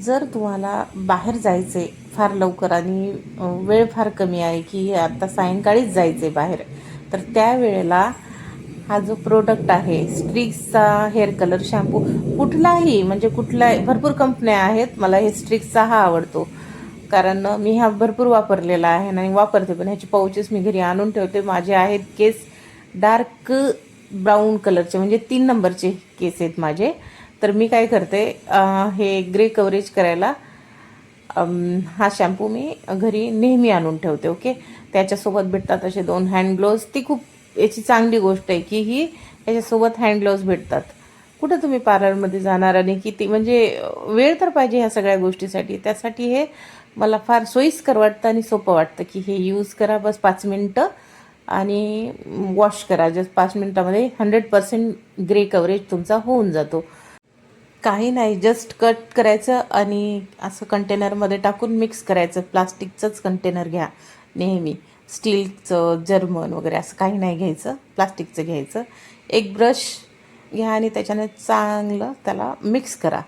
जर तुम्हाला बाहेर जायचं आहे फार लवकर आणि वेळ फार कमी आहे की आता सायंकाळीच जायचं आहे बाहेर, तर त्यावेळेला हा जो प्रोडक्ट आहे स्ट्रिक्सचा हेअर कलर शॅम्पू, कुठलाही म्हणजे कुठलाही, भरपूर कंपन्या आहेत, मला हे स्ट्रिक्सचा हा आवडतो. कारण मी हा भरपूर वापरलेला आहे आणि वापरते पण. ह्याचे पाउचेस मी घरी आणून ठेवते. माझे आहेत केस डार्क ब्राऊन कलरचे, म्हणजे 3 नंबरचे केस आहेत माझे. तर मी काय करते, हे ग्रे कव्हरेज करायला हा शॅम्पू मी घरी नेहमी आणून ठेवते. ओके, त्याच्यासोबत भेटतात असे 2 हँड ग्लोव्ज. ती खूप याची चांगली गोष्ट आहे की ही याच्यासोबत हँड ग्लोव्ज भेटतात. कुठं तुम्ही पार्लरमध्ये जाणार आणि किती म्हणजे वेळ तर पाहिजे ह्या सगळ्या गोष्टीसाठी. त्यासाठी हे मला फार सोयीस्कर वाटतं आणि सोपं वाटतं की हे यूज करा, बस 5 मिनटं आणि वॉश करा. जस्ट 5 मिनटामध्ये 100% ग्रे कव्हरेज तुमचा होऊन जातो. काही नाही, जस्ट कट करायचं आणि असं कंटेनरमध्ये टाकून मिक्स करायचं. प्लास्टिकचंच कंटेनर घ्या नेहमी, स्टीलचं, जर्मन वगैरे असं काही नाही घ्यायचं, प्लास्टिकचं घ्यायचं. एक ब्रश घ्या आणि त्याच्याने चांगलं त्याला मिक्स करा.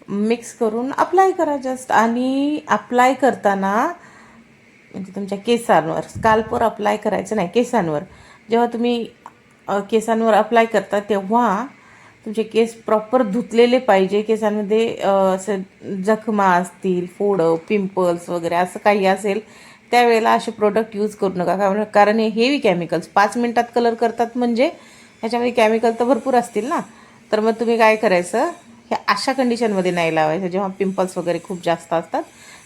मिक्स करून अप्लाय करा जस्ट. आणि अप्लाय करताना म्हणजे तुमच्या केसांवर, स्काल्पवर अप्लाय करायचं नाही, केसांवर. जेव्हा तुम्ही केसांवर अप्लाय करता तेव्हा तुमचे केस प्रॉपर धुतलेले पाहिजे. केसांमध्ये असं जखमा असतील, फोडं, पिंपल्स वगैरे असं काही असेल त्यावेळेला असे प्रोडक्ट यूज करू नका. कारण हे हेवी केमिकल्स 5 मिनटात कलर करतात, म्हणजे ह्याच्यामध्ये केमिकल तर भरपूर असतील ना. तर मग तुम्ही काय करायचं, हे अशा कंडिशनमध्ये नाही लावायचं. जेव्हा पिंपल्स वगैरे खूप जास्त असतात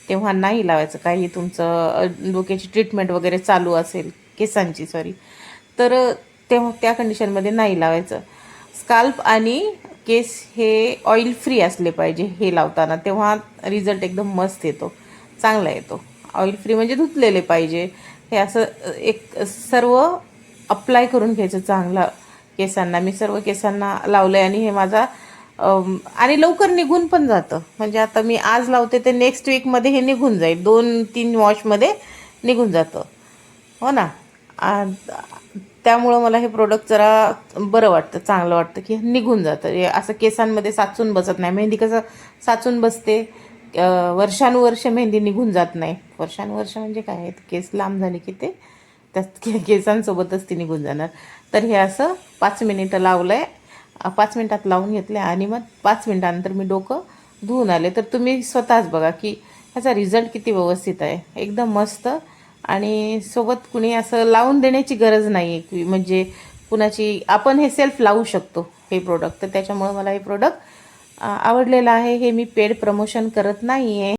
तेव्हा नाही लावायचं. काही तुमचं डोक्याची ट्रीटमेंट वगैरे चालू असेल, केसांची सॉरी, तर तेव्हा त्या कंडिशनमध्ये नाही लावायचं. स्काल्प आणि केस हे ऑइल फ्री असले पाहिजे हे लावताना, तेव्हा रिझल्ट एकदम मस्त येतो, चांगला येतो. ऑइल फ्री म्हणजे धुतलेले पाहिजे. हे असं एक सर्व अप्लाय करून घ्यायचं चांगलं केसांना. मी सर्व केसांना लावलं आहे आणि हे माझा आणि लवकर निघून पण जातं. म्हणजे आता मी आज लावते ते नेक्स्ट वीकमध्ये हे निघून जाईल, 2-3 वॉशमध्ये निघून जातं. हो ना. त्यामुळं मला हे प्रोडक्ट जरा बरं वाटतं, चांगलं वाटतं की निघून जातं. हे असं केसांमध्ये साचून बसत नाही. मेहंदी कसं साचून बसते, वर्षानुवर्ष मेहंदी निघून जात नाही. वर्षानुवर्ष म्हणजे काय आहे, केस लांब झाले की ते त्यात केसांसोबतच ती निघून जाणार. तर हे असं 5 मिनिटं लावलं आहे, 5 मिनटात लावून घेतले आणि मग 5 मिनटानंतर मी डोकं धुवून आले. तर तुम्ही स्वतःच बघा की ह्याचा रिझल्ट किती व्यवस्थित आहे, एकदम मस्त. आणि सोबत कुणी असं लावून देण्याची गरज नाही आहे की म्हणजे कुणाची, आपण हे सेल्फ लावू शकतो हे प्रोडक्ट. तर त्याच्यामुळं मला हे प्रोडक्ट आवडलेलं आहे. हे मी पेड प्रमोशन करत नाही आहे.